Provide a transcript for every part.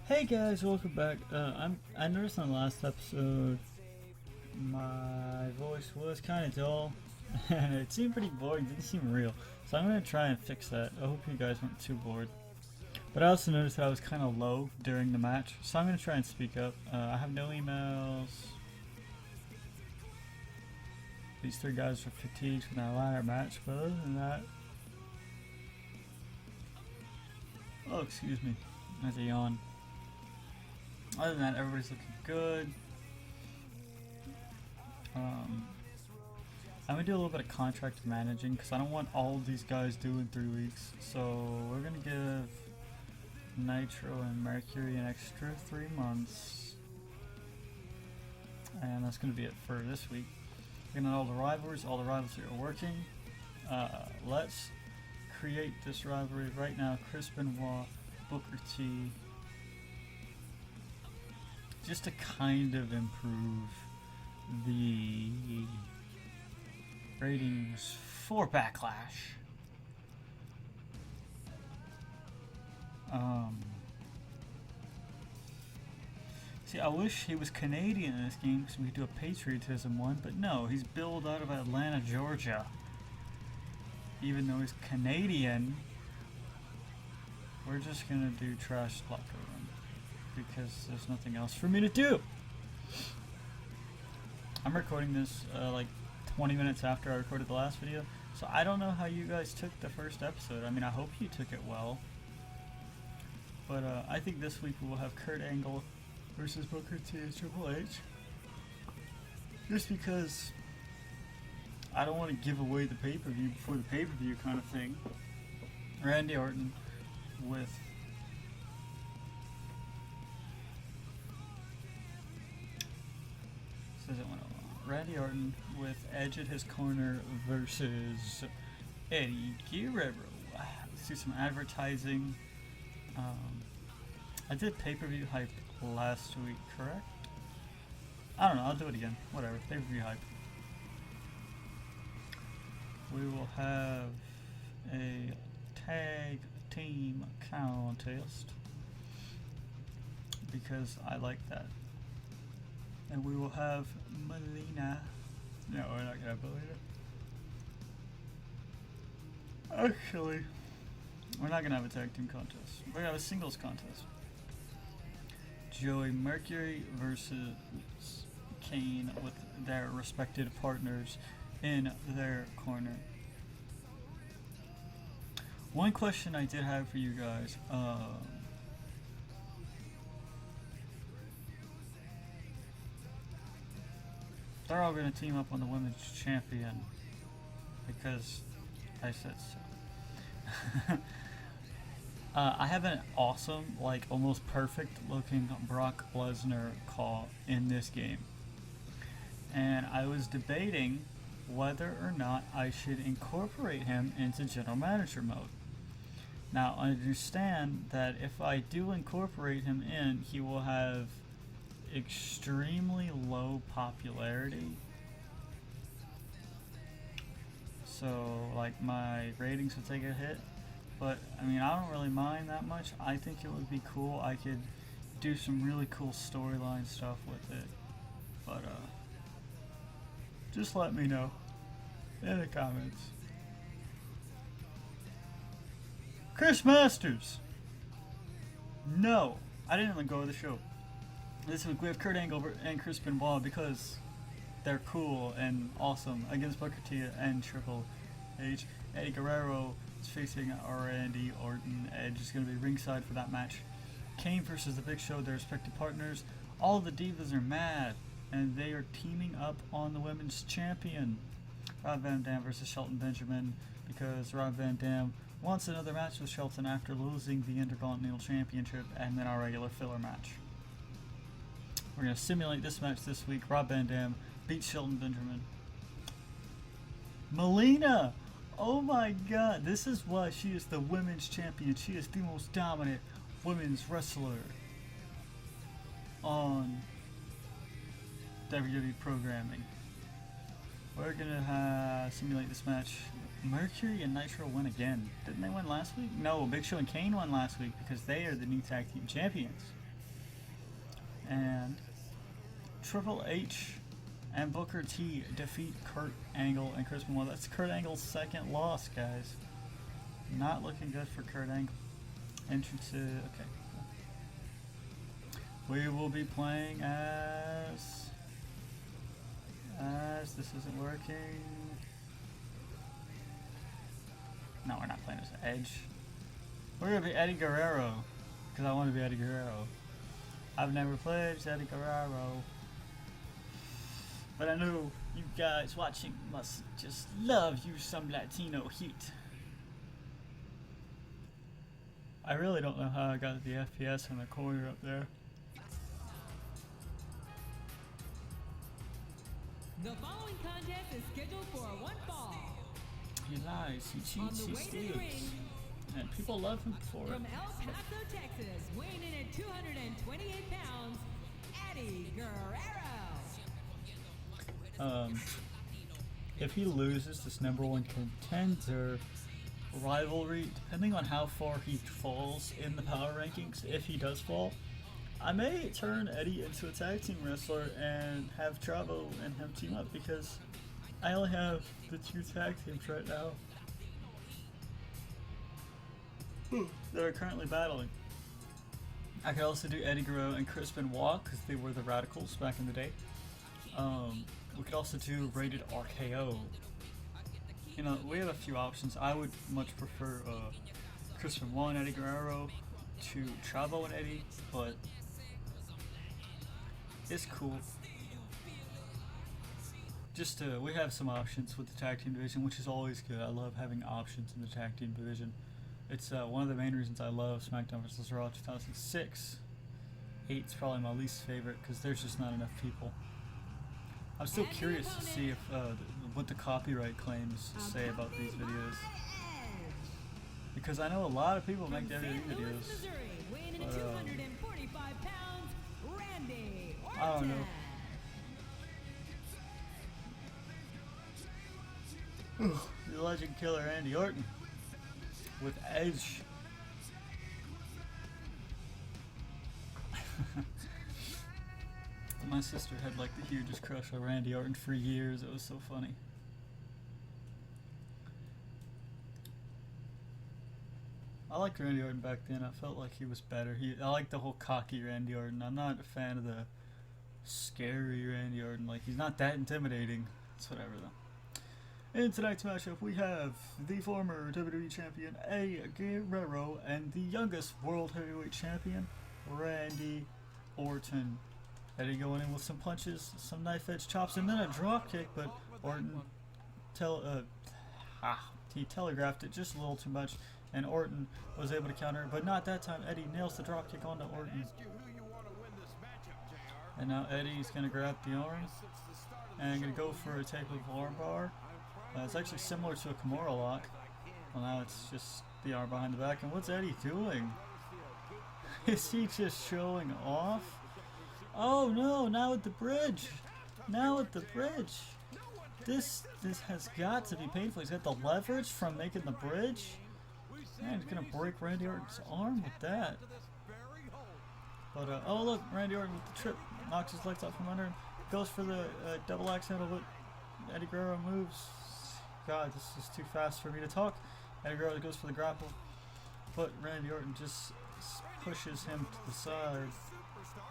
Hey guys, welcome back. I noticed on the last episode my voice was kind of dull and it seemed pretty boring, didn't seem real. So I'm going to try and fix that. I hope you guys weren't too bored. But I also noticed that I was kind of low during the match, so I'm going to try and speak up. I have no emails. These three guys were fatigued from that ladder match, but other than that... Oh, excuse me. As a yawn. Other than that, everybody's looking good. I'm going to do a little bit of contract managing because I don't want all of these guys due in 3 weeks. So we're going to give Nitro and Mercury an extra 3 months. And that's going to be it for this week. Looking at all the rivalries are working. Let's create this rivalry right now. Chris Benoit, Booker T. Just to kind of improve the ratings for Backlash. See, I wish he was Canadian in this game because we could do a patriotism one, but no, he's billed out of Atlanta, Georgia. Even though he's Canadian, we're just gonna do trash locker room because there's nothing else for me to do. I'm recording this like 20 minutes after I recorded the last video, so I don't know how you guys took the first episode. I mean, I hope you took it well. But I think this week we will have Kurt Angle versus Booker T and Triple H. Just because I don't want to give away the pay-per-view before the pay-per-view kind of thing. Randy Orton with Randy Orton with Edge at his corner versus Eddie Guerrero. Let's do some advertising. I did pay-per-view hype last week, correct? I don't know, I'll do it again. Whatever, pay-per-view hype. We will have a tag team contest because I like that. And we will have Melina. No, we're not gonna have Melina. Actually, we're not gonna have a tag team contest. We're gonna have a singles contest. Joey Mercury versus Kane with their respected partners in their corner. One question I did have for you guys. They're all going to team up on the women's champion because I said so. I have an awesome, like almost perfect looking Brock Lesnar call in this game. And I was debating whether or not I should incorporate him into general manager mode. Now, I understand that if I do incorporate him in, he will have extremely low popularity. So, like, my ratings would take a hit. But, I mean, I don't really mind that much. I think it would be cool. I could do some really cool storyline stuff with it. But, just let me know in the comments. Chris Masters! No, I didn't let go of the show. This week we have Kurt Angle and Chris Benoit because they're cool and awesome against Booker T and Triple H. Eddie Guerrero is facing Randy Orton. Edge is going to be ringside for that match. Kane versus the Big Show, their respective partners. All the divas are mad and they are teaming up on the women's champion. Rob Van Dam versus Shelton Benjamin because Rob Van Dam wants another match with Shelton after losing the Intercontinental Championship and then our regular filler match. We're going to simulate this match this week. Rob Van Dam beats Shelton Benjamin. Melina! Oh my god, this is why she is the women's champion. She is the most dominant women's wrestler on WWE programming. We're going to simulate this match. Mercury and Nitro win again. Didn't they win last week? No, Big Show and Kane won last week because they are the new tag team champions. And Triple H and Booker T defeat Kurt Angle and Chris Benoit. That's Kurt Angle's second loss, guys. Not looking good for Kurt Angle. Entrance, okay. We will be playing as this isn't working. No, we're not playing as Edge. We're gonna be Eddie Guerrero, because I want to be Eddie Guerrero. I've never played as Eddie Guerrero, but I know you guys watching must just love you some Latino heat. I really don't know how I got the FPS in the corner up there. The following contest is scheduled for one fall. He lies, he cheats, he steals. And people love him for it. From El Paso, Texas, weighing in at 228 pounds, Eddie Guerrero. If he loses this #1 contender rivalry, depending on how far he falls in the power rankings, if he does fall, I may turn Eddie into a tag team wrestler and have Chavo and him team up, because I only have the 2 tag teams right now that are currently battling. I could also do Eddie Guerrero and Chris Benoit, because they were the Radicals back in the day. We could also do Rated RKO. You know, we have a few options. I would much prefer Chris Benoit and Eddie Guerrero to Chavo and Eddie, but it's cool. Just we have some options with the tag team division, which is always good. I love having options in the tag team division. It's one of the main reasons I love SmackDown vs. Raw 2006. 8's probably my least favorite because there's just not enough people. I'm still curious to see if what the copyright claims say about these videos, because I know a lot of people make WWE videos, but I don't know. The Legend Killer Randy Orton with Edge. My sister had like the hugest crush on Randy Orton for years. It was so funny. I liked Randy Orton back then. I felt like he was better. I like the whole cocky Randy Orton. I'm not a fan of the scary Randy Orton. Like, he's not that intimidating. It's whatever though. In tonight's matchup, we have the former WWE champion Eddie Guerrero and the youngest World Heavyweight champion Randy Orton. Eddie going in with some punches, some knife edge chops, and then a drop kick, but Orton he telegraphed it just a little too much, and Orton was able to counter, but not that time. Eddie nails the drop kick onto Orton. And now Eddie's going to grab the arm and going to go for a takeover armbar. It's actually similar to a Kimura lock. Well, now it's just the arm behind the back. And what's Eddie doing? Is he just showing off? Oh no, now with the bridge. Now with the bridge. This has got to be painful. He's got the leverage from making the bridge. Man, he's going to break Randy Orton's arm with that. But, oh look, Randy Orton with the trip. Knocks his legs out from under him. Goes for the double axe handle, but Eddie Guerrero moves. God, this is too fast for me to talk. Eddie Guerrero goes for the grapple, but Randy Orton just pushes him to the side.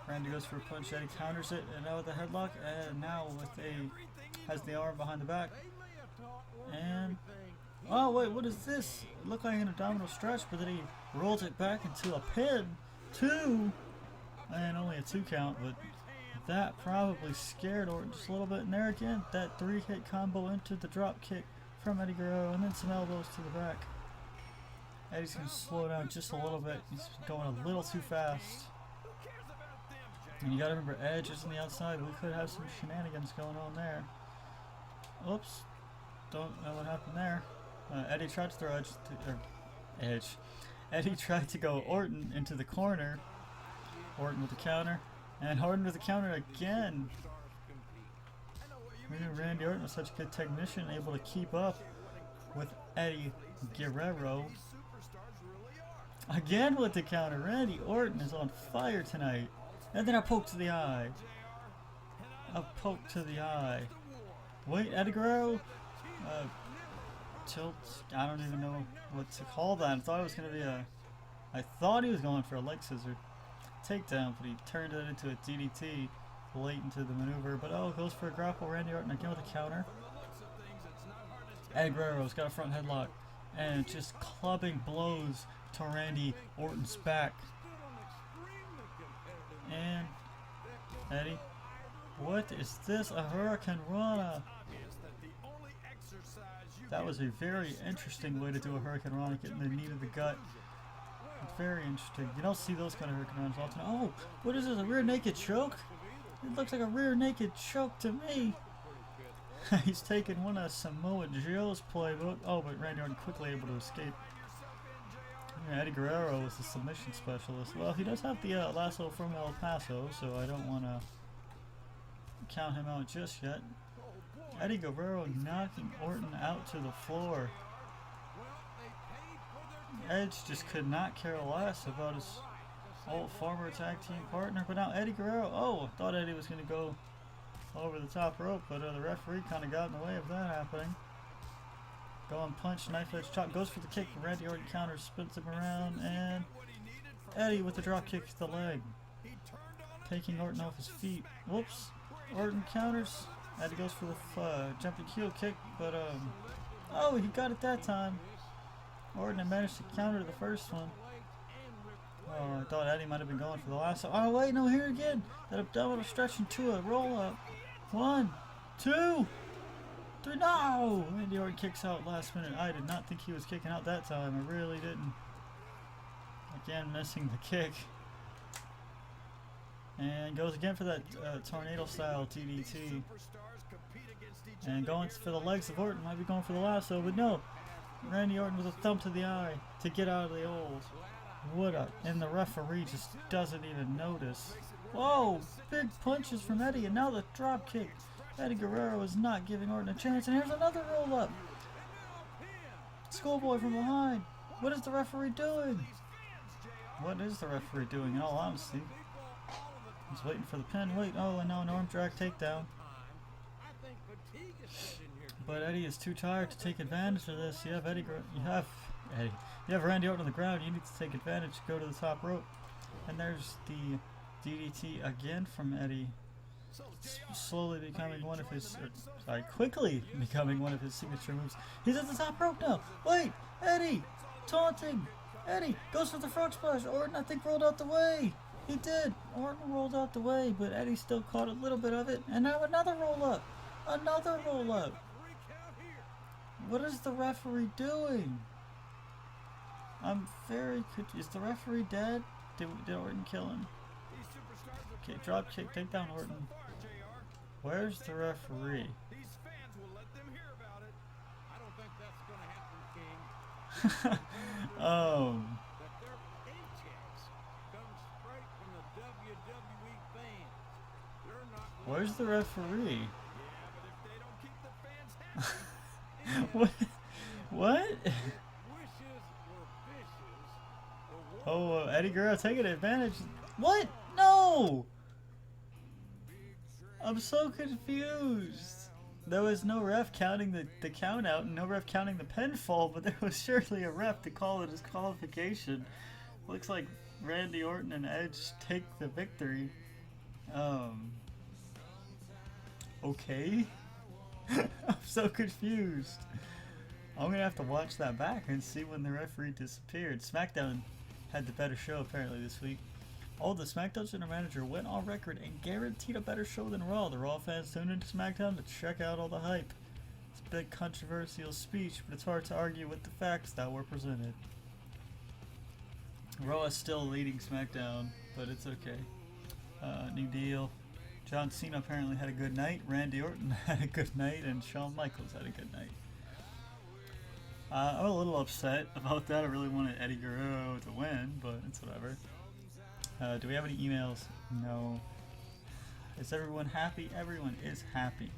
Randy goes for a punch, Eddie counters it, and now with the headlock, and now with has the arm behind the back. And, oh wait, what is this? It looked like an abdominal stretch, but then he rolls it back into a pin. 2, and only a 2 count, but that probably scared Orton just a little bit. And there again, that 3-hit combo into the drop kick from Eddie Guerrero, and then some elbows to the back. Eddie's going to slow down just a little bit. He's going a little too fast. And you got to remember, Edge is on the outside. We could have some shenanigans going on there. Oops. Don't know what happened there. Eddie tried to throw Edge. Eddie tried to go Orton into the corner. Orton with the counter. And Orton with the counter again. We knew Randy Orton was such a good technician, able to keep up with Eddie Guerrero. Again with the counter. Randy Orton is on fire tonight. And then a poke to the eye. A poke to the eye. Wait, Eddie Guerrero? Tilt. I don't even know what to call that. I thought it was going to be a... I thought he was going for a leg scissor takedown, but he turned it into a DDT late into the maneuver. But oh, goes for a grapple. Randy Orton again with a counter. Eddie Guerrero's got a front headlock and just clubbing blows to Randy Orton's back. And Eddie, what is this? A Hurricane Rana. That was a very interesting way to do a Hurricane Rana, getting the knee to the gut. Very interesting. You don't see those kind of Hurricane Ranas often. Oh, what is this? A rear naked choke? It looks like a rear naked choke to me. He's taking one of Samoa Joe's playbook. Oh, but Randy Orton quickly able to escape. Yeah, Eddie Guerrero was the submission specialist. Well, he does have the lasso from El Paso, so I don't want to count him out just yet. Eddie Guerrero knocking Orton out to the floor. Edge just could not care less about his old former tag team partner, but now Eddie Guerrero. Oh, I thought Eddie was going to go over the top rope, but the referee kind of got in the way of that happening. Going punch, knife edge chop, goes for the kick. Randy Orton counters, spins him around, and Eddie with the drop kick to the leg, taking Orton off his feet. Whoops! Orton counters. Eddie goes for the jumping heel kick, but oh, he got it that time. Orton had managed to counter the first one. Oh, I thought Eddie might have been going for the last. Oh wait, no, here again. That abdominal stretch into a roll up. 1, 2, 3. No! Randy Orton kicks out last minute. I did not think he was kicking out that time. I really didn't. Again, missing the kick. And goes again for that tornado style DDT. And going for the legs of Orton. Might be going for the lasso, but no. Randy Orton with a thumb to the eye to get out of the old. What up? And the referee just doesn't even notice. Whoa! Big punches from Eddie, and now the drop kick. Eddie Guerrero is not giving Orton a chance, and here's another roll up. Schoolboy from behind. What is the referee doing? What is the referee doing, in all honesty? He's waiting for the pin. Wait, oh, and now an arm drag takedown. But Eddie is too tired to take advantage of this. You have You have Randy Orton on the ground. You need to take advantage. Go to the top rope. And there's the DDT again from Eddie. Slowly becoming one of his, quickly becoming one of his signature moves. He's at the top rope now. Wait, Eddie, taunting. Eddie goes for the frog splash. Orton, I think, rolled out the way. He did. Orton rolled out the way, but Eddie still caught a little bit of it. And now another roll up. Another roll up. What is the referee doing? I'm very confused. Is the referee dead? Did Orton kill him? Okay, drop kick, take down Orton. Where's the referee? Oh. Where's the referee? What? What? Oh, Eddie Guerrero taking advantage. What? No! I'm so confused. There was no ref counting the count out and no ref counting the pinfall, but there was surely a ref to call it disqualification. Looks like Randy Orton and Edge take the victory. Okay. I'm so confused. I'm gonna have to watch that back and see when the referee disappeared. SmackDown had the better show apparently this week. Oh, the SmackDown General Manager went on record and guaranteed a better show than Raw. The Raw fans tuned into SmackDown to check out all the hype. It's a big controversial speech, but it's hard to argue with the facts that were presented. Raw is still leading SmackDown, but it's okay. New deal. John Cena apparently had a good night, Randy Orton had a good night, and Shawn Michaels had a good night. I'm a little upset about that. I really wanted Eddie Guerrero to win, but it's whatever. Do we have any emails? No. Is everyone happy? Everyone is happy.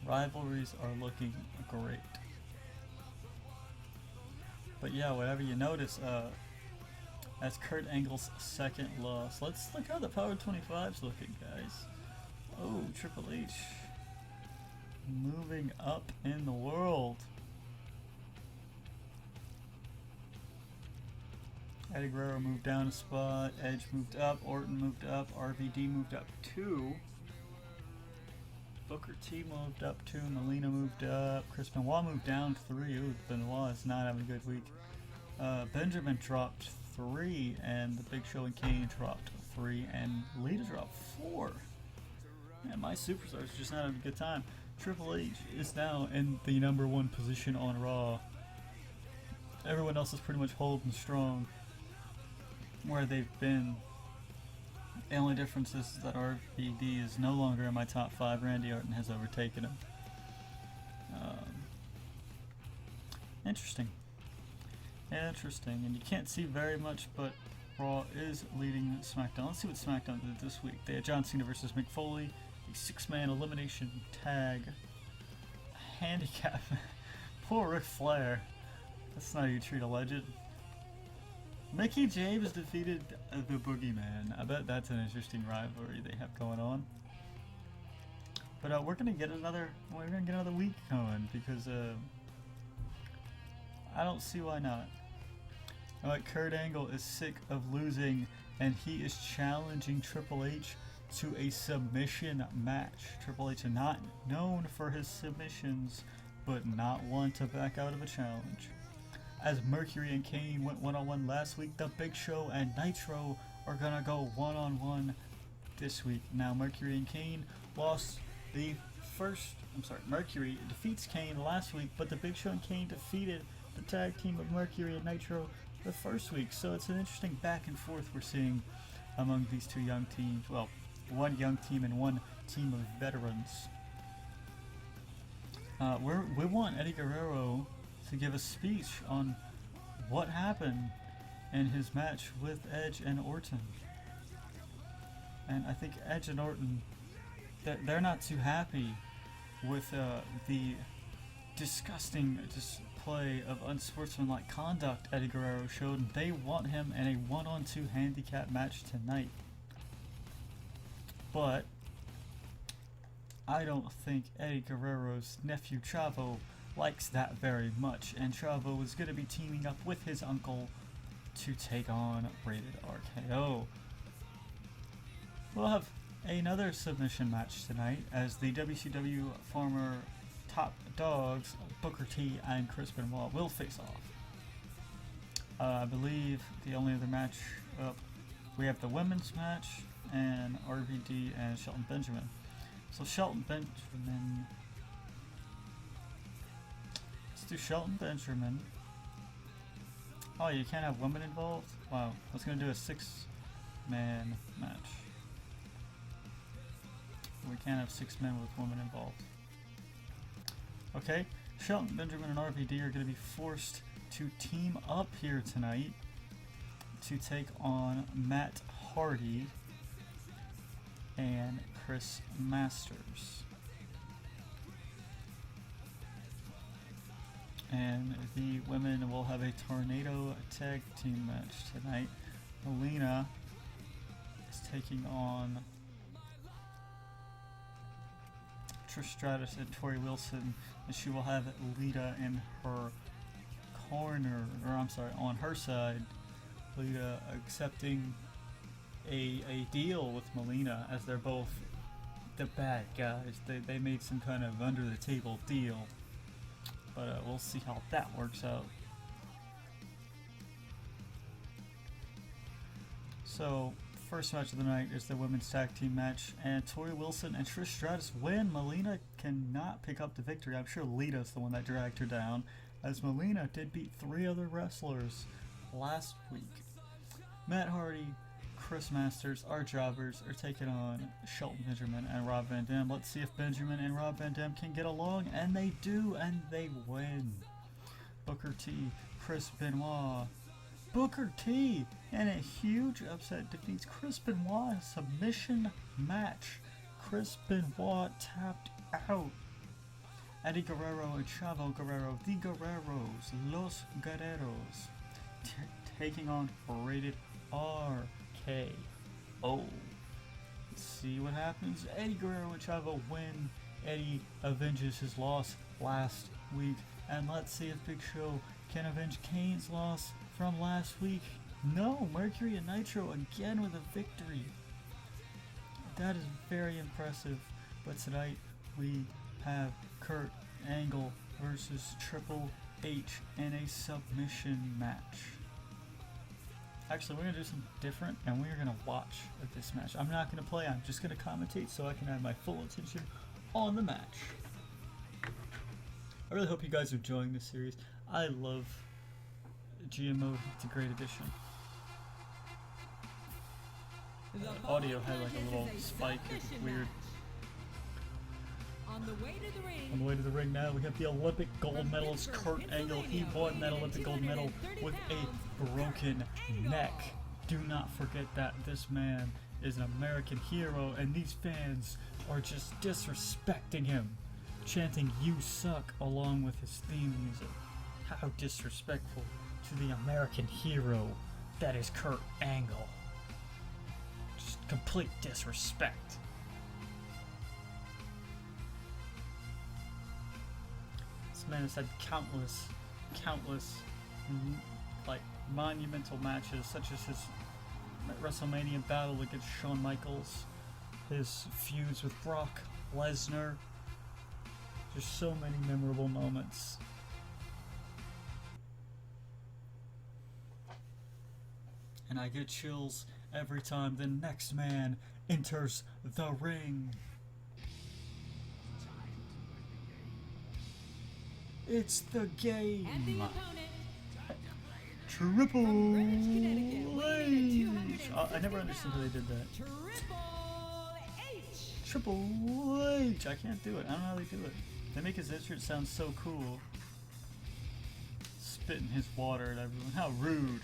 Rivalries are looking great. But yeah, whatever you notice, That's Kurt Angle's second loss. Let's look how the Power 25's looking, guys. Oh, Triple H moving up in the world. Eddie Guerrero moved down a spot. Edge moved up. Orton moved up. RVD moved up 2. Booker T moved up 2. Melina moved up. Chris Benoit moved down 3. Ooh, Benoit is not having a good week. Benjamin dropped 3, and the Big Show and Kane dropped 3, and Lita dropped 4. Man, my superstars just not having a good time. Triple H is now in the #1 position on Raw. Everyone else is pretty much holding strong where they've been. The only difference is that RVD is no longer in my top 5. Randy Orton has overtaken him. Interesting. Interesting. And you can't see very much, but Raw is leading SmackDown. Let's see what SmackDown did this week. They had John Cena versus Mick Foley, a 6-man elimination tag handicap. Poor Ric Flair. That's not how you treat a legend. Mickey James defeated the Boogeyman. I bet that's an interesting rivalry they have going on. But we're gonna get another week going because I don't see why not. Kurt Angle is sick of losing, and he is challenging Triple H to a submission match. Triple H is not known for his submissions, but not one to back out of a challenge. As Mercury and Kane went one-on-one last week, the Big Show and Nitro are gonna go one-on-one this week. Now Mercury and Kane lost the first. Mercury defeats Kane last week, but the Big Show and Kane defeated the tag team of Mercury and Nitro the first week. So it's an interesting back and forth we're seeing among these two young teams. Well, one young team and one team of veterans. We want Eddie Guerrero to give a speech on what happened in his match with Edge and Orton. And I think Edge and Orton, they're not too happy with the disgusting display of unsportsmanlike conduct Eddie Guerrero showed, and they want him in a 1-on-2 handicap match tonight. But I don't think Eddie Guerrero's nephew Chavo likes that very much, and Chavo is going to be teaming up with his uncle to take on Rated RKO. We'll have another submission match tonight as the WCW former top dogs Booker T and Chris Benoit will face off. I believe the only other match up, we have the women's match and RVD and Shelton Benjamin. So Shelton Benjamin, let's do Shelton Benjamin. Oh, you can't have women involved? Wow, I was going to do a 6-man match. We can't have 6 men with women involved. Okay, Shelton Benjamin and RVD are going to be forced to team up here tonight to take on Matt Hardy and Chris Masters. And the women will have a tornado tag team match tonight. Melina is taking on Trish Stratus and Tori Wilson, and she will have Lita in her corner, or I'm sorry, on her side. Lita accepting a deal with Melina, as they're both the bad guys. They made some kind of under the table deal, but we'll see how that works out. So first match of the night is the women's tag team match, and Tori Wilson and Trish Stratus win. Melina cannot pick up the victory. I'm sure Lita's the one that dragged her down, as Melina did beat 3 other wrestlers last week. Matt Hardy, Chris Masters, our jobbers, are taking on Shelton Benjamin and Rob Van Dam. Let's see if Benjamin and Rob Van Dam can get along, and they do, and they win. Booker T, Chris Benoit. Booker T, in a huge upset, defeats Chris Benoit in a submission match. Chris Benoit tapped out. Eddie Guerrero and Chavo Guerrero, the Guerreros, Los Guerreros, taking on Rated RKO. Let's see what happens. Eddie Guerrero and Chavo win. Eddie avenges his loss last week. And let's see if Big Show can avenge Kane's loss from last week. No, Mercury and Nitro again with a victory. That is very impressive. But tonight we have Kurt Angle versus Triple H in a submission match. Actually, we're going to do something different, and we're going to watch this match. I'm not going to play, I'm just going to commentate so I can have my full attention on the match. I really hope you guys are enjoying this series. I love GMO, it's a great addition. The audio had like a little spike, it was weird. On the way to the ring. On the way to the ring now, we have the Olympic gold medalist Kurt Angle. He won that Olympic gold medal with a broken neck. Do not forget that this man is an American hero, and these fans are just disrespecting him, chanting "You suck" along with his theme music. How disrespectful to the American hero that is Kurt Angle. Just complete disrespect. Man has had countless like monumental matches, such as his WrestleMania battle against Shawn Michaels, his feuds with Brock Lesnar. Just so many memorable moments. And I get chills every time the next man enters the ring. It's the game. And the opponent, Triple from Greenwich, Connecticut, weighing in at H. I never understood how they did that. Triple H. Triple H. I can't do it. I don't know how they do it. They make his entrance sound so cool. Spitting his water at everyone. How rude.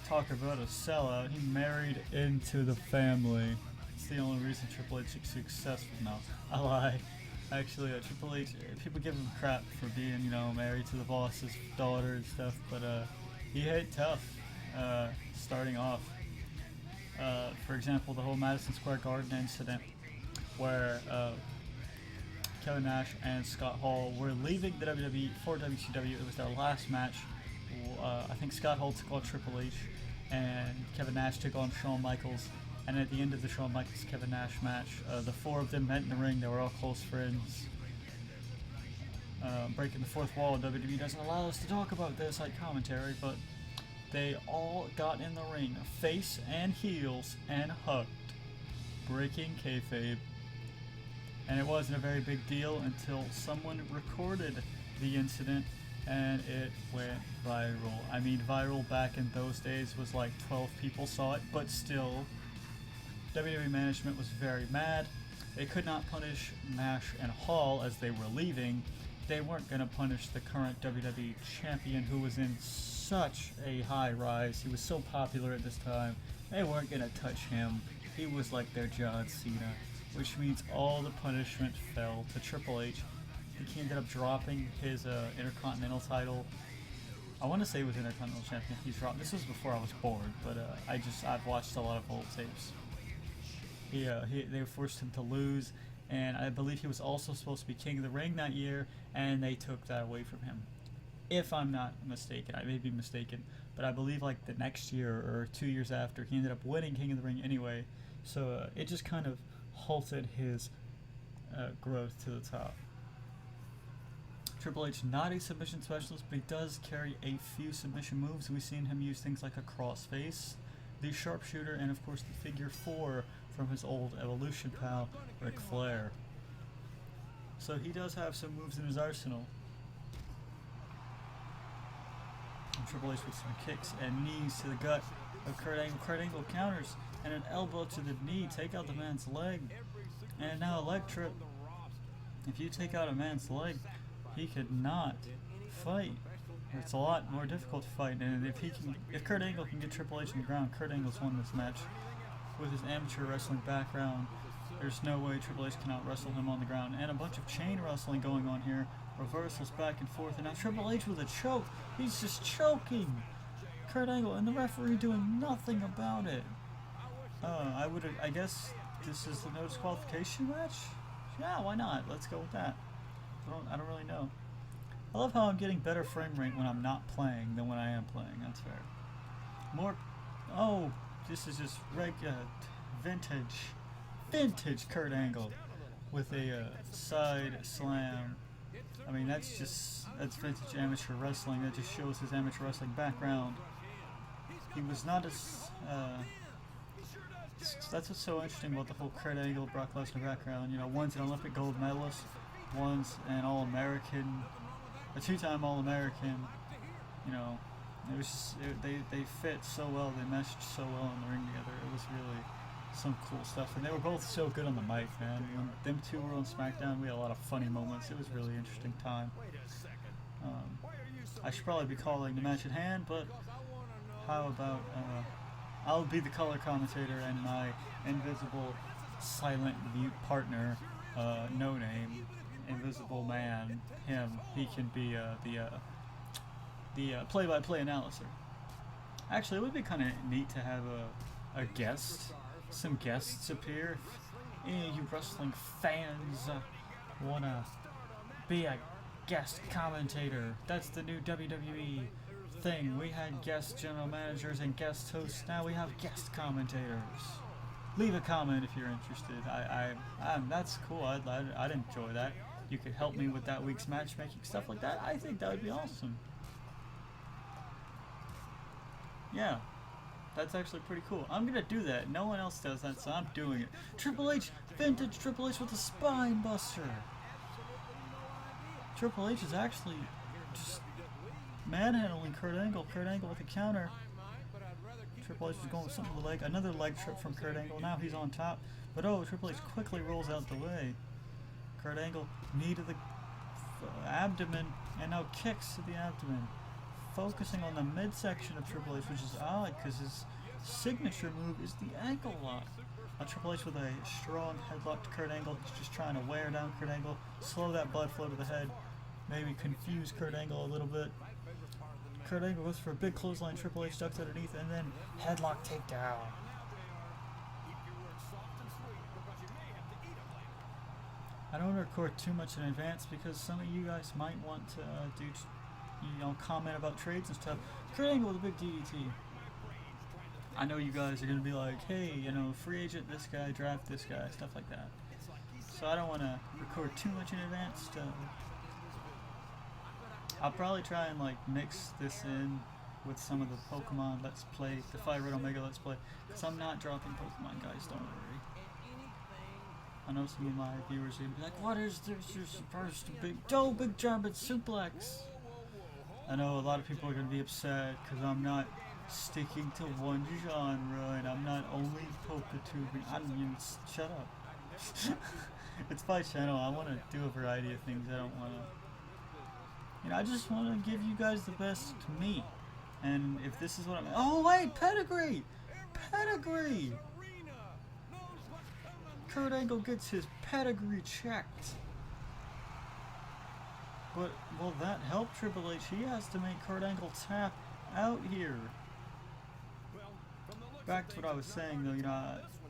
Talk about a sellout. He married into the family. It's the only reason Triple H is successful now. I lie. Actually, Triple H, people give him crap for being, you know, married to the boss's daughter and stuff, but he ate tough starting off. For example, the whole Madison Square Garden incident where Kevin Nash and Scott Hall were leaving the WWE for WCW. It was their last match. I think Scott Hall took on Triple H and Kevin Nash took on Shawn Michaels. And at the end of the Shawn Michaels Kevin Nash match, the four of them met in the ring. They were all close friends. Breaking the fourth wall. WWE doesn't allow us to talk about this like commentary, but they all got in the ring, face and heels, and hugged, breaking kayfabe. And it wasn't a very big deal until someone recorded the incident, and it went viral. I mean, viral back in those days was like 12 people saw it, but still. WWE management was very mad. They could not punish Nash and Hall as they were leaving. They weren't going to punish the current WWE champion who was in such a high rise. He was so popular at this time. They weren't going to touch him. He was like their John Cena, which means all the punishment fell to Triple H. He ended up dropping his Intercontinental title. I want to say he was Intercontinental champion. He's dropped. This was before I was born, but I've watched a lot of old tapes. They forced him to lose, and I believe he was also supposed to be King of the Ring that year, and they took that away from him. If I'm not mistaken, I may be mistaken, but I believe like the next year or 2 years after, he ended up winning King of the Ring anyway, so it just kind of halted his growth to the top. Triple H, not a submission specialist, but he does carry a few submission moves. We've seen him use things like a crossface, the sharpshooter, and of course the figure 4 from his old Evolution pal, Ric Flair. So he does have some moves in his arsenal. And Triple H with some kicks and knees to the gut of Kurt Angle. Kurt Angle counters and an elbow to the knee. Take out the man's leg. And now a leg trip. If you take out a man's leg, he could not fight. It's a lot more difficult to fight. And if Kurt Angle can get Triple H on the ground, Kurt Angle's won this match. With his amateur wrestling background, there's no way Triple H cannot wrestle him on the ground. And a bunch of chain wrestling going on here. Reversals back and forth. And now Triple H with a choke. He's just choking. Kurt Angle, and the referee doing nothing about it. I guess this is the no disqualification match? Yeah, why not? Let's go with that. I don't really know. I love how I'm getting better frame rate when I'm not playing than when I am playing. That's fair. More. Oh, this is just vintage Kurt Angle with a side slam. I mean, that's vintage amateur wrestling. That just shows his amateur wrestling background. He was not as. That's what's so interesting about the whole Kurt Angle, Brock Lesnar background. You know, one's an Olympic gold medalist, one's an All-American, a two-time All-American. You know, it was just, they fit so well, they meshed so well in the ring together. It was really some cool stuff, and they were both so good on the mic, man. When them two were on SmackDown, we had a lot of funny moments. It was a really interesting time. I should probably be calling the match at hand, but how about I'll be the color commentator, and my invisible, silent, mute partner, no name, invisible man, he can be the play-by-play analyzer. Actually, it would be kind of neat to have a guest, some guests appear. If any of you wrestling fans wanna be a guest commentator, that's the new WWE thing. We had guest general managers and guest hosts. Now we have guest commentators. Leave a comment if you're interested. That's cool. I'd enjoy that. You could help me with that week's matchmaking, stuff like that. I think that would be awesome. Yeah, that's actually pretty cool. I'm gonna do that. No one else does that, so I'm doing it. Triple H, vintage Triple H with a spine buster. Triple H is actually just manhandling Kurt Angle. Kurt Angle with a counter. Triple H is going with something to the leg. Another leg trip from Kurt Angle. Now he's on top. But oh, Triple H quickly rolls out the way. Kurt Angle, knee to the abdomen, and now kicks to the abdomen. Focusing on the midsection of Triple H, which is odd because his signature move is the ankle lock. Now Triple H with a strong headlock to Kurt Angle. He's just trying to wear down Kurt Angle, slow that blood flow to the head, maybe confuse Kurt Angle a little bit. Kurt Angle goes for a big clothesline. Triple H ducks underneath, and then headlock takedown. I don't record too much in advance because some of you guys might want to comment about trades and stuff. Kurt Angle with a big DDT. I know you guys are going to be like, hey, free agent this guy, draft this guy, stuff like that. So I don't want to record too much in advance. I'll probably try and mix this in with some of the Pokemon Let's Play, the Fire Red Omega Let's Play, because I'm not dropping Pokemon, guys, don't worry. I know some of my viewers are going to be like, what is this? You're supposed to be... Oh, big German suplex! I know a lot of people are going to be upset because I'm not sticking to one genre and I'm not only Poketubing. Shut up. It's my channel. I want to do a variety of things. I don't want to... I just want to give you guys the best me. And if this is what I'm... Oh, wait! Pedigree! Pedigree! Kurt Angle gets his pedigree checked. But will that help Triple H? He has to make Kurt Angle tap out here. Back to what I was saying though,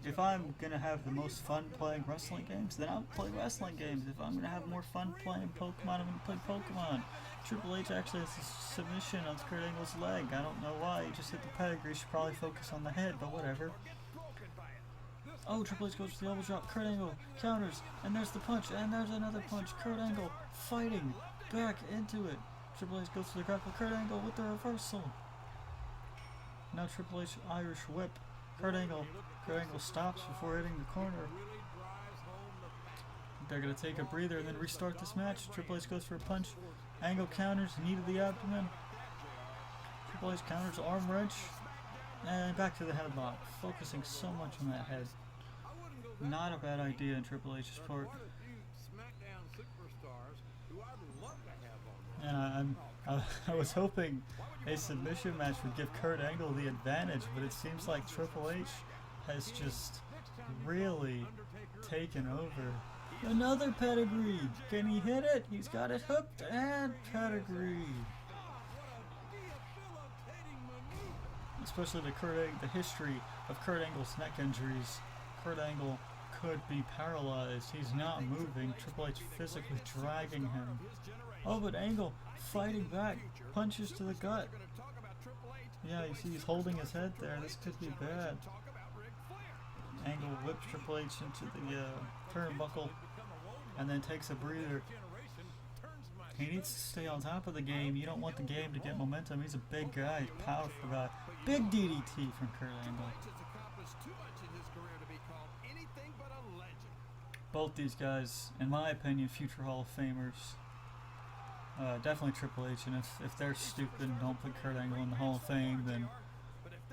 if I'm gonna have the most fun playing wrestling games, then I'll play wrestling games. If I'm gonna have more fun playing Pokemon, I'm gonna play Pokemon. Triple H actually has a submission on Kurt Angle's leg. I don't know why. He just hit the pedigree. Should probably focus on the head, but whatever. Oh, Triple H goes for the elbow drop. Kurt Angle counters, and there's the punch, and there's another punch. Kurt Angle fighting back into it. Triple H goes for the grapple. Kurt Angle with the reversal. Now Triple H Irish whip. Kurt Angle stops before hitting the corner. They're going to take a breather and then restart this match. Triple H goes for a punch. Angle counters, knee to the abdomen. Triple H counters, arm wrench. And back to the headlock. Focusing so much on that head. Not a bad idea in Triple H's part. And I was hoping a submission match would give Kurt Angle the advantage, but it seems like Triple H has just really taken over. Another pedigree! Can he hit it? He's got it hooked and pedigree. especially the history of Kurt Angle's neck injuries. Kurt Angle could be paralyzed. He's not moving. Triple H physically dragging him. Oh, but Angle fighting back. Punches to the gut. Yeah, you see he's holding his head there. This could be bad. Angle whips Triple H into the turnbuckle and then takes a breather. He needs to stay on top of the game. You don't want the game to get momentum. He's a big guy, powerful guy. Big DDT from Kurt Angle. Both these guys, in my opinion, future Hall of Famers. Definitely Triple H, and if they're stupid and don't put Kurt Angle in the Hall of Fame, then,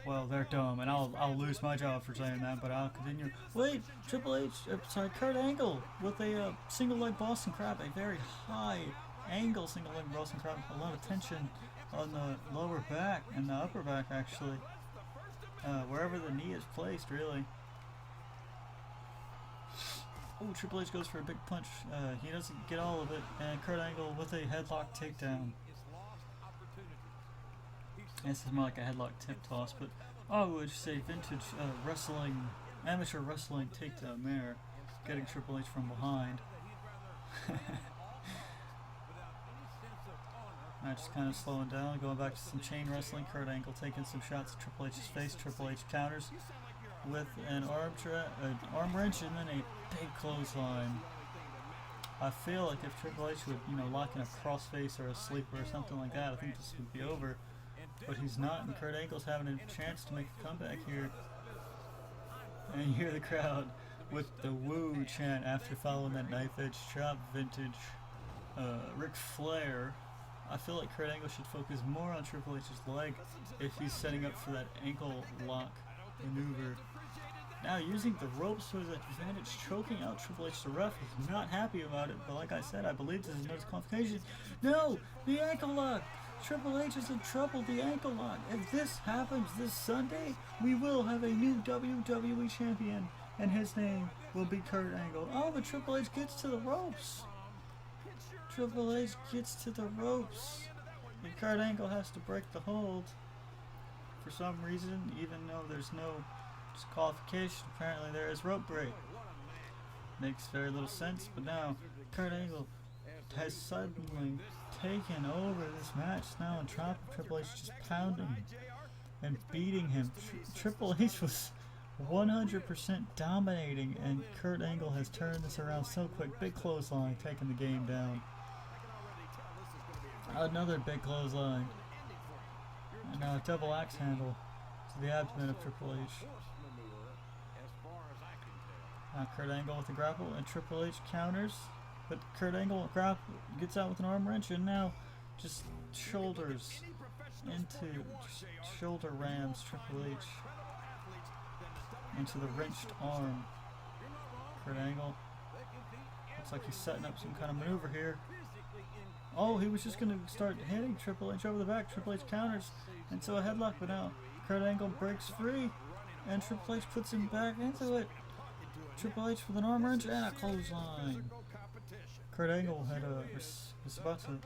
well, they're dumb, and I'll lose my job for saying that, but I'll continue. Wait, Kurt Angle with a single leg Boston Crab, a very high angle single leg Boston Crab, a lot of tension on the lower back and the upper back, actually, wherever the knee is placed, really. Oh, Triple H goes for a big punch. He doesn't get all of it, and Kurt Angle with a headlock takedown. This is more like a headlock tip toss, but I would say vintage wrestling, amateur wrestling takedown there, getting Triple H from behind. Match kind of slowing down, going back to some chain wrestling. Kurt Angle taking some shots at Triple H's face. Triple H counters with an arm wrench and then a big clothesline. I feel like if Triple H would, lock in a crossface or a sleeper or something like that, I think this would be over. But he's not, and Kurt Angle's having a chance to make a comeback here. And you hear the crowd with the woo chant after following that knife edge chop, vintage Ric Flair. I feel like Kurt Angle should focus more on Triple H's leg if he's setting up for that ankle lock maneuver. Now using the ropes to his advantage, choking out Triple H. The ref is not happy about it, but like I said, I believe this is no disqualification. No! The ankle lock! Triple H is in trouble, the ankle lock. If this happens this Sunday, we will have a new WWE champion, and his name will be Kurt Angle. Oh, but Triple H gets to the ropes. Triple H gets to the ropes. And Kurt Angle has to break the hold. For some reason, even though there's no disqualification, apparently there is rope break. Makes very little sense, but now Kurt Angle has suddenly taken over this match. Now on top of Triple H just pounding and beating him. Triple H was 100% dominating, and Kurt Angle has turned this around so quick. Big clothesline, taking the game down. Another big clothesline. And now a double axe handle to the abdomen of Triple H. Now Kurt Angle with the grapple, and Triple H counters. But Kurt Angle gets out with an arm wrench, and now just shoulders into shoulder rams Triple H into the wrenched arm. Kurt Angle looks like he's setting up some kind of maneuver here. Oh, he was just going to start hitting Triple H over the back. Triple H counters into a headlock, but now Kurt Angle breaks free, and Triple H puts him back into it. Triple H with an arm wrench and a clothesline. Kurt Angle was about to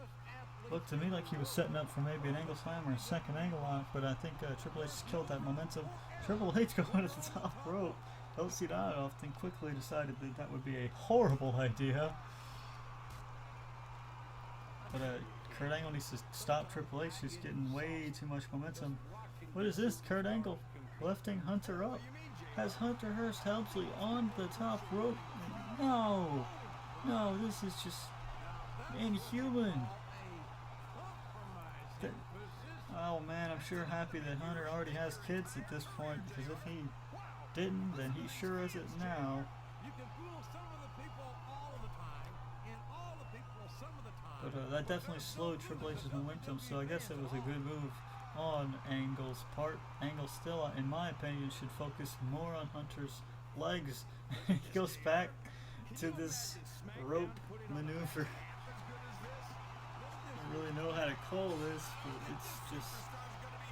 look to me like he was setting up for maybe an angle slam or a second angle lock, but I think Triple H just killed that momentum. Triple H going to the top rope. LC Donald then quickly decided that that would be a horrible idea. But Kurt Angle needs to stop Triple H. He's getting way too much momentum. What is this? Kurt Angle lifting Hunter up. Has Hunter Hearst Helmsley on the top rope. No! No, this is just inhuman. Oh man, I'm sure happy that Hunter already has kids at this point, because if he didn't, then he sure is it now. But that definitely slowed Triple H's momentum, so I guess it was a good move on Angle's part. Angle still, in my opinion, should focus more on Hunter's legs. He goes back to this rope maneuver. I don't really know how to call this, but it's just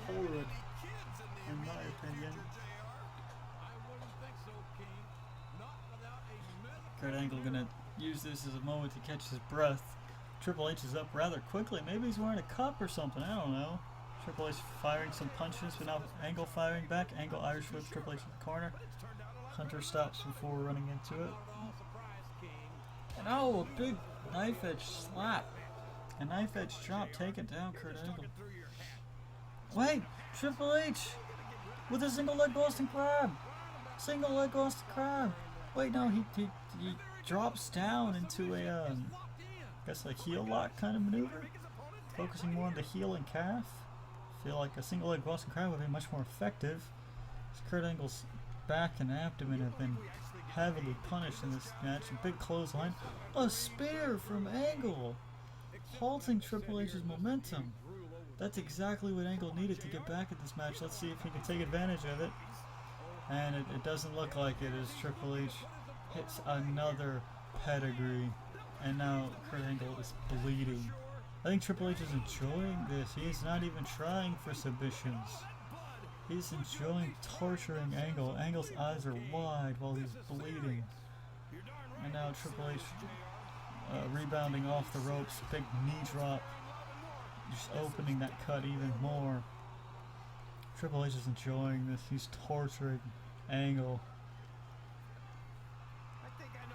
horrid, in my opinion. Kurt Angle gonna use this as a moment to catch his breath. Triple H is up rather quickly. Maybe he's wearing a cup or something. I don't know. Triple H firing some punches, but now Angle firing back. Angle Irish whips Triple H in the corner. Hunter stops before running into it. And oh, a big knife edge slap. A knife edge drop, taken down Kurt Angle. Wait, Triple H with a single leg Boston Crab. Single leg Boston Crab. Wait, no, he drops down into a, I guess a heel lock kind of maneuver. Focusing more on the heel and calf. I feel like a single leg Boston Crab would be much more effective. Kurt Angle's back and abdomen have been heavily punished in this match. A big clothesline. A spear from Angle. Halting Triple H's momentum. That's exactly what Angle needed to get back at this match. Let's see if he can take advantage of it. And it doesn't look like it as Triple H hits another pedigree. And now Kurt Angle is bleeding. I think Triple H is enjoying this. He is not even trying for submissions. He's enjoying torturing Angle. Angle's eyes are wide while he's bleeding. And now Triple H rebounding off the ropes. Big knee drop. Just opening that cut even more. Triple H is enjoying this. He's torturing Angle.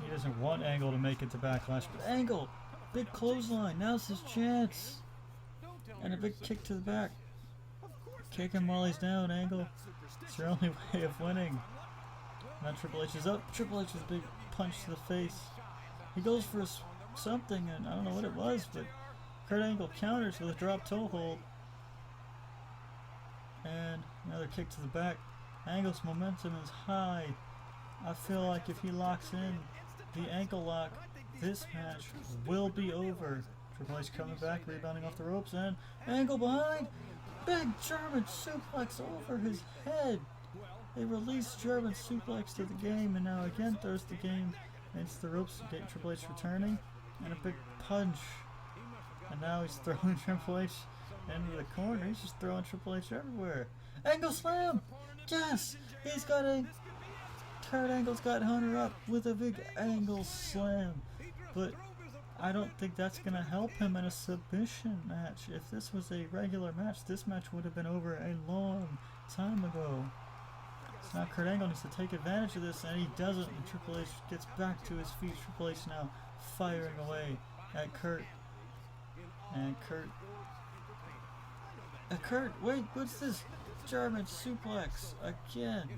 He doesn't want Angle to make it to Backlash, but Angle, big clothesline. Now's his chance. And a big kick to the back. Kick him while he's down, Angle. It's your only way of winning. Now Triple H is up. Triple H's big punch to the face. He goes for something, and I don't know what it was, but Kurt Angle counters with a drop toe hold. And another kick to the back. Angle's momentum is high. I feel like if he locks in the ankle lock, this match will be over. Triple H coming back, rebounding off the ropes, and Angle behind. Big German suplex over his head. They release German suplex to the game, and now again throws the game into the ropes to get Triple H returning. And a big punch. And now he's throwing Triple H into the corner. He's just throwing Triple H everywhere. Angle slam! Yes! He's got a... Kurt Angle's got Hunter up with a big Angle slam. But I don't think that's going to help him in a submission match. If this was a regular match, this match would have been over a long time ago. So now Kurt Angle needs to take advantage of this, and he doesn't. And Triple H gets back to his feet. Triple H now firing away at Kurt. And Kurt, wait, what's this? German suplex again.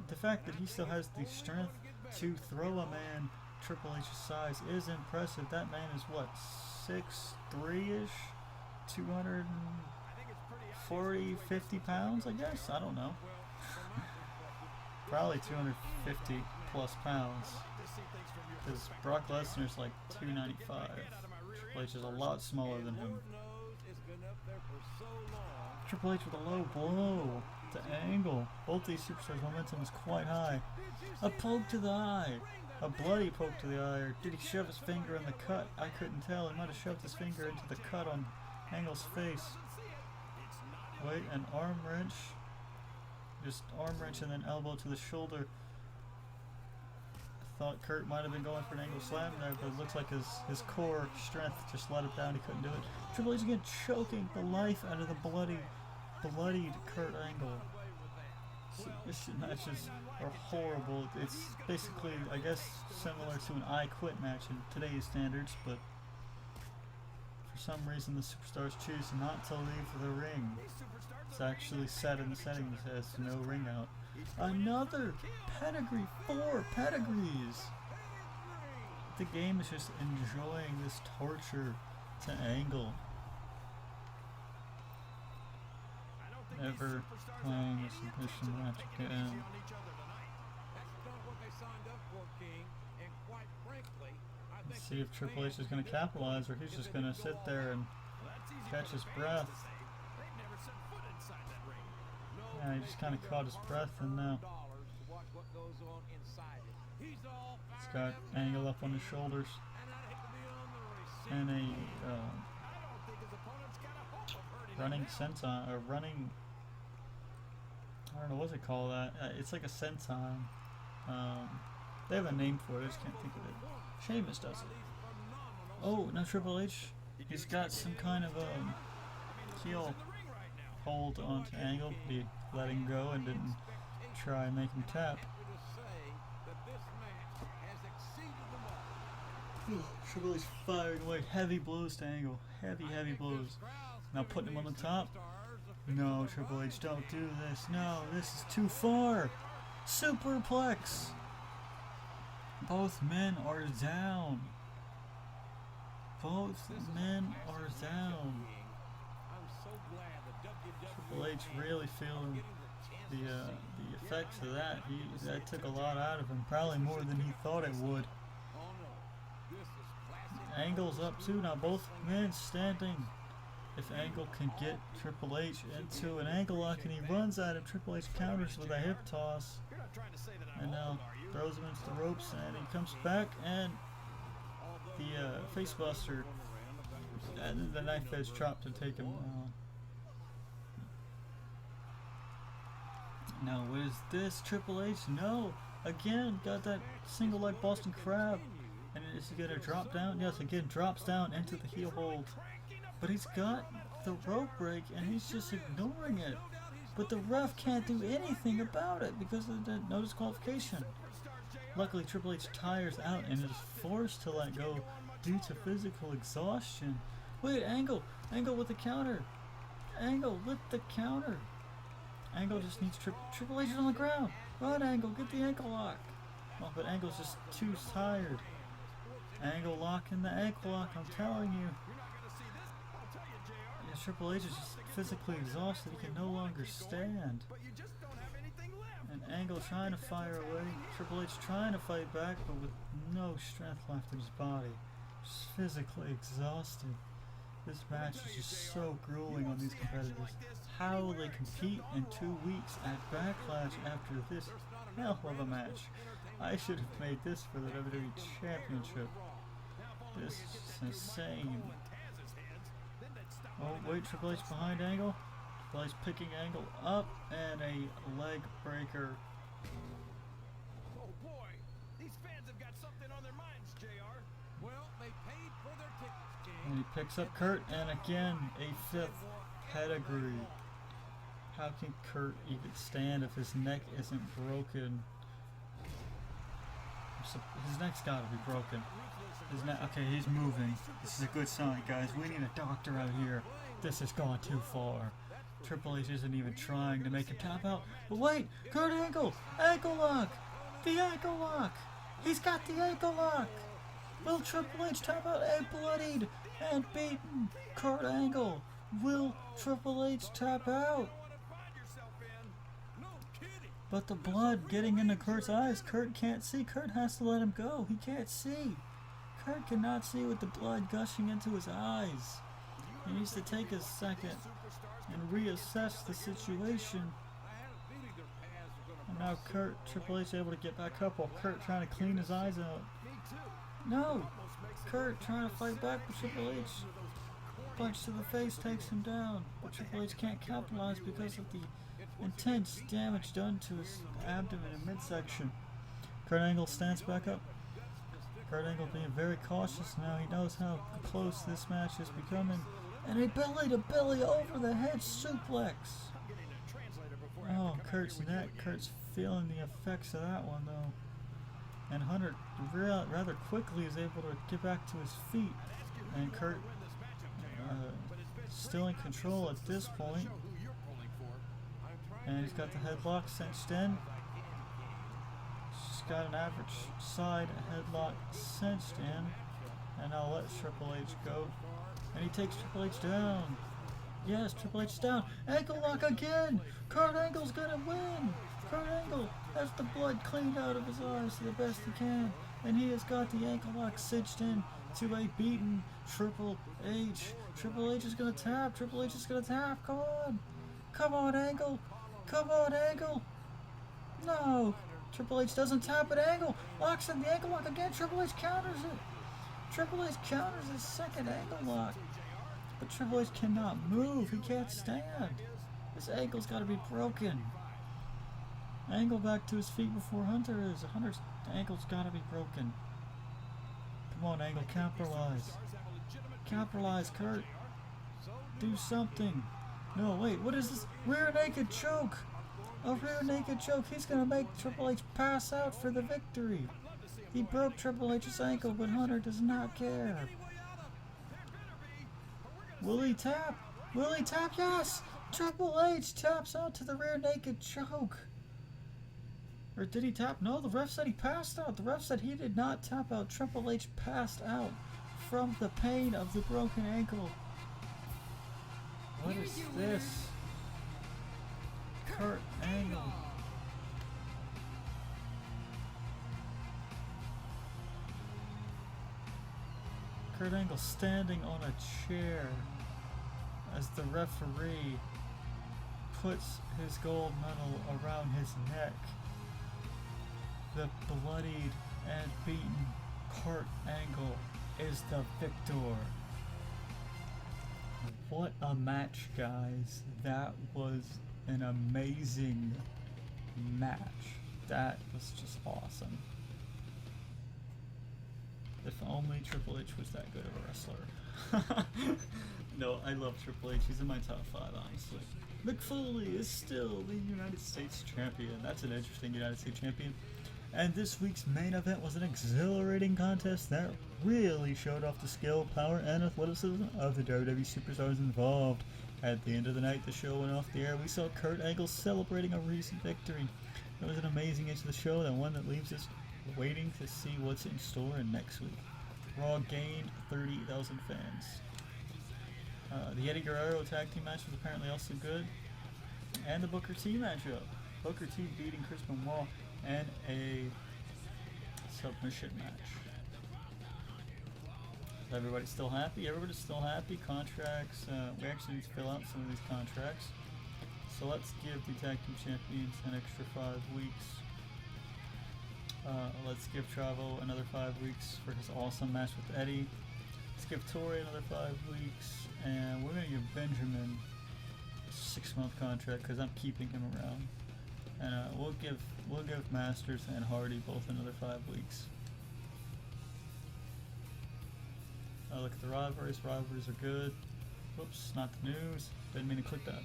The fact that he still has the strength to throw a man Triple H's size is impressive. That man is what, 6'3"-ish? 240, 50 pounds, I guess? I don't know. Probably 250 plus pounds. Because Brock Lesnar's like 295. Triple H is a lot smaller than him. Triple H with a low blow to Angle. Both these superstars' momentum is quite high. A poke to the eye. A bloody poke to the eye. Or did he shove his finger in the cut? I couldn't tell. He might have shoved his finger into the cut on Angle's face. Wait, an arm wrench. Just arm wrench and then elbow to the shoulder. I thought Kurt might have been going for an Angle slam there, but it looks like his core strength just let him down. He couldn't do it. Triple H again choking the life out of the bloodied Kurt Angle. Submission matches are horrible. It's basically, I guess, similar to an I Quit match in today's standards, but for some reason the superstars choose not to leave the ring. It's actually set in the settings as no ring out. Another pedigree, 4 pedigrees! The game is just enjoying this torture to Angle. Never playing a submission match again. Let's see if Triple H is going to capitalize, or he's just going to sit there and catch his breath. Yeah, he just kind of caught his breath, and now he's got Angle up on his shoulders, and a running senton, or running, I don't know, what's it called that? It's like a senton. They have a name for it, I just can't think of it. Sheamus does it. Oh, now Triple H, he's got some kind of heel hold onto Angle, but he let him go and didn't try and make him tap. Triple H firing away heavy blows to Angle. Heavy blows. Now putting him on the top. No, Triple H, don't do this. No, this is too far. Superplex. Both men are down. Both men are down. Triple H really feeling the effects of that. That took a lot out of him. Probably more than he thought it would. Angle's up too now. Both men standing. If Angle can get Triple H into an ankle lock and he runs at him, Triple H counters with a hip toss. And now throws him into the ropes and he comes back and the face buster and the knife edge chop to take him down. Now what is this? Triple H? No! Again, got that single leg Boston Crab. And is he gonna drop down? Yes, again, drops down into the heel hold. But he's got the rope break and he's just ignoring it. But the ref can't do anything about it because of the no disqualification. Luckily, Triple H tires out and is forced to let go due to physical exhaustion. Wait, Angle with the counter. Angle with the counter. Angle just needs Triple H on the ground. Run, Angle, get the ankle lock. Oh, but Angle's just too tired. Angle locking the ankle lock, I'm telling you. Yeah, Triple H is just physically exhausted. He can no longer stand. And Angle trying to fire away. Triple H trying to fight back, but with no strength left in his body. Just physically exhausted. This match is just so grueling on these competitors. How will they compete in 2 weeks at Backlash after this hell of a match? I should have made this for the WWE Championship. This is insane. Oh, wait, Triple H behind Angle. Triple H picking Angle up and a leg breaker. Oh boy, these fans have got something on their minds, JR. Well, they paid for their tickets, King. And he picks up Kurt and again a 5th pedigree. How can Kurt even stand if his neck isn't broken? His neck's gotta be broken. Okay, he's moving. This is a good sign, guys. We need a doctor out here. This has gone too far. Triple H isn't even trying to make him tap out. But wait, Kurt Angle! Ankle lock! The ankle lock! He's got the ankle lock! Will Triple H tap out a bloodied and beaten Kurt Angle? Will Triple H tap out? But the blood getting into Kurt's eyes, Kurt can't see. Kurt has to let him go. He can't see. Kurt cannot see with the blood gushing into his eyes. He needs to take a second and reassess the situation. And now Triple H able to get back up while Kurt trying to clean his eyes out. No! Kurt trying to fight back, but Triple H punch to the face takes him down. But Triple H can't capitalize because of the intense damage done to his abdomen and midsection. Kurt Angle stands back up. Kurt Angle being very cautious now. He knows how close this match is becoming. And a belly-to-belly over the head suplex. Oh, Kurt's neck. Kurt's feeling the effects of that one though. And Hunter rather quickly is able to get back to his feet. And Kurt still in control at this point. And he's got the headlock cinched in. He's got an average side headlock cinched in. And now let Triple H go. And he takes Triple H down. Yes, Triple H is down. Ankle lock again. Kurt Angle's gonna win. Kurt Angle has the blood cleaned out of his eyes to the best he can. And he has got the ankle lock cinched in to a beaten Triple H. Triple H is gonna tap. Triple H is gonna tap. Come on. Come on, Angle. Come on, Angle. No. Triple H doesn't tap at Angle. Locks in the ankle lock again. Triple H counters it. Triple H counters his second ankle lock. But Triple H cannot move. He can't stand. His ankle's got to be broken. Angle back to his feet before Hunter is. Hunter's ankle's got to be broken. Come on, Angle. Capitalize. Capitalize, Kurt. Do something. No, wait, what is this? Rear naked choke! A rear naked choke. He's gonna make Triple H pass out for the victory. He broke Triple H's ankle, but Hunter does not care. Will he tap? Will he tap? Yes! Triple H taps out to the rear naked choke. Or did he tap? No, the ref said he passed out. The ref said he did not tap out. Triple H passed out from the pain of the broken ankle. What is this? Kurt Angle. Kurt Angle standing on a chair as the referee puts his gold medal around his neck. The bloodied and beaten Kurt Angle is the victor. What a match, guys. That was an amazing match. That was just awesome. If only Triple H was that good of a wrestler. No, I love Triple H. He's in my top 5, honestly. Mick Foley is still the United States champion. That's an interesting United States champion. And this week's main event was an exhilarating contest that really showed off the skill, power, and athleticism of the WWE superstars involved. At the end of the night, the show went off the air. We saw Kurt Angle celebrating a recent victory. It was an amazing end to the show, and one that leaves us waiting to see what's in store in next week. Raw gained 30,000 fans. The Eddie Guerrero tag team match was apparently also good. And the Booker T matchup. Booker T beating Chris Benoit and a submission match. Is everybody still happy? Everybody's still happy. Contracts. We actually need to fill out some of these contracts. So let's give the tag team champions an extra 5 weeks. Let's give Chavo another 5 weeks for his awesome match with Eddie. Let's give Torrey another 5 weeks, and we're gonna give Benjamin a 6-month contract because I'm keeping him around. And we'll give Masters and Hardy both another 5 weeks. Look at the rivalries. Rivalries are good. Whoops, not the news. Didn't mean to click that.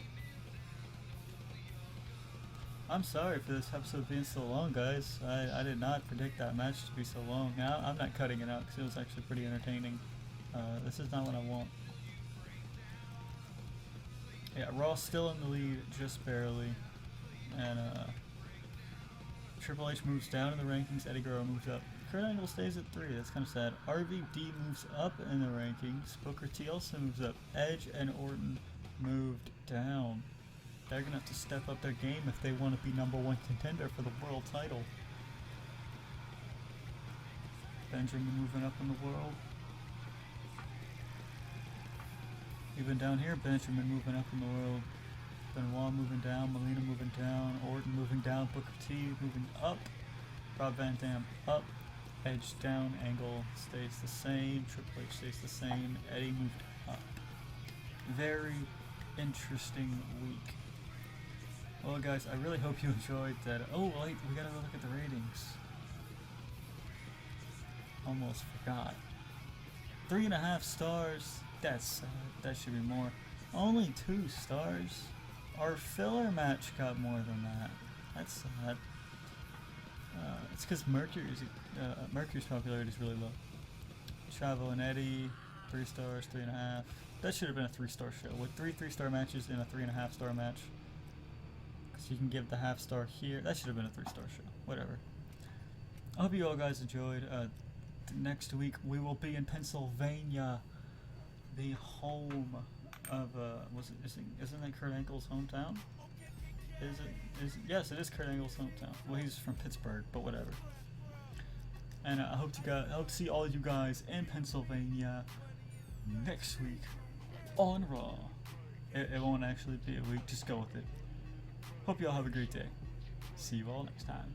I'm sorry for this episode being so long, guys. I did not predict that match to be so long. I'm not cutting it out because it was actually pretty entertaining. This is not what I want. Yeah, Raw's still in the lead, just barely. And Triple H moves down in the rankings. Eddie Guerrero moves up. Kurt Angle stays at 3. That's kind of sad. RVD moves up in the rankings. Booker T also moves up. Edge and Orton moved down. They're going to have to step up their game if they want to be #1 contender for the world title. Benjamin moving up in the world. Even down here, Benjamin moving up in the world. Benoit moving down. Melina moving down. Orton moving down. Booker T moving up. Rob Van Dam up. Edge down. Angle stays the same. Triple H stays the same. Eddie moved up. Very interesting week. Well, guys, I really hope you enjoyed that. Oh, wait, we gotta go look at the ratings. Almost forgot. 3.5 stars. That's sad. That should be more. Only 2 stars. Our filler match got more than that. That's sad. It's because Mercury's popularity is really low. Chavo and Eddie, 3 stars, 3.5. That should have been a 3-star show with 3 3-star matches and a 3.5-star match. Because you can give the half-star here. That should have been a 3-star show. Whatever. I hope you all guys enjoyed. Next week we will be in Pennsylvania, the home of isn't that Kurt Angle's hometown? Yes, it is Kurt Angle's hometown. Well, he's from Pittsburgh, but whatever. And I hope to see all of you guys in Pennsylvania next week on Raw. It won't actually be a week. Just go with it. Hope you all have a great day. See you all next time.